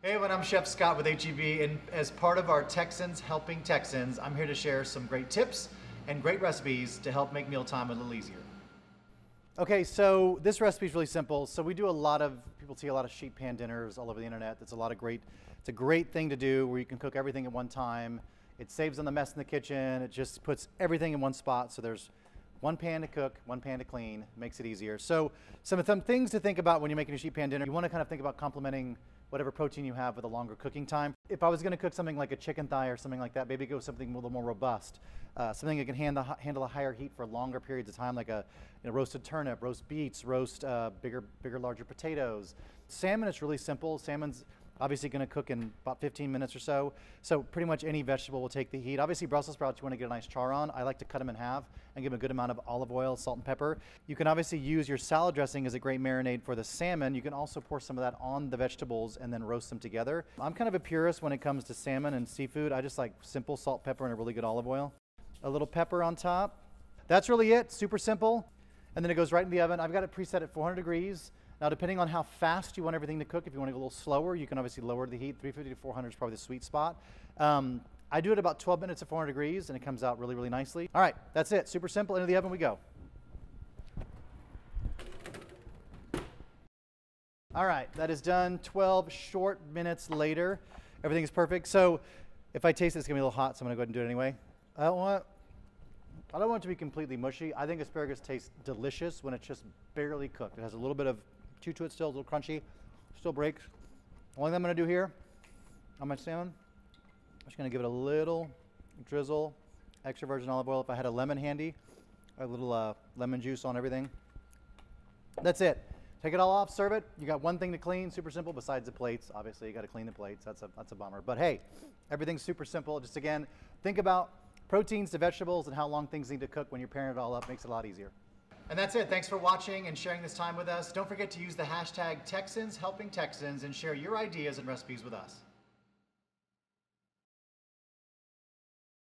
Hey everyone, I'm Chef Scott with HEB, and as part of our Texans Helping Texans, I'm here to share some great tips and great recipes to help make mealtime a little easier. Okay, so this recipe is really simple. So we do people see a lot of sheet pan dinners all over the internet. It's a great thing to do where you can cook everything at one time. It saves on the mess in the kitchen. It just puts everything in one spot. So there's one pan to cook, one pan to clean, makes it easier. So some things to think about when you're making a sheet pan dinner. You want to kind of think about complementing whatever protein you have with a longer cooking time. If I was going to cook something like a chicken thigh or something like that, maybe go with something a little more robust, something that can handle a higher heat for longer periods of time, like a roasted turnip, roast beets, bigger, larger potatoes. Salmon is really simple. Salmon's obviously going to cook in about 15 minutes or so. So pretty much any vegetable will take the heat. Obviously Brussels sprouts you want to get a nice char on. I like to cut them in half and give them a good amount of olive oil, salt and pepper. You can obviously use your salad dressing as a great marinade for the salmon. You can also pour some of that on the vegetables and then roast them together. I'm kind of a purist when it comes to salmon and seafood. I just like simple salt, pepper, and a really good olive oil. A little pepper on top. That's really it, super simple. And then it goes right in the oven. I've got it preset at 400 degrees. Now, depending on how fast you want everything to cook, if you want to go a little slower, you can obviously lower the heat. 350 to 400 is probably the sweet spot. I do it about 12 minutes at 400 degrees, and it comes out really, really nicely. All right, that's it. Super simple. Into the oven we go. All right, that is done. 12 short minutes later. Everything is perfect. So if I taste it, it's going to be a little hot, so I'm going to go ahead and do it anyway. I don't want it to be completely mushy. I think asparagus tastes delicious when it's just barely cooked. It has a little bit of chew to it still, a little crunchy, still breaks. The only thing I'm going to do here on my salmon, I'm just going to give it a little drizzle, extra virgin olive oil. If I had a lemon handy, a little lemon juice on everything. That's it. Take it all off, serve it. You got one thing to clean, super simple, besides the plates. Obviously, you got to clean the plates. That's a bummer. But hey, everything's super simple. Just again, think about proteins to vegetables and how long things need to cook. When you're pairing it all up, makes it a lot easier. And that's it. Thanks for watching and sharing this time with us. Don't forget to use the hashtag Texans Helping Texans and share your ideas and recipes with us.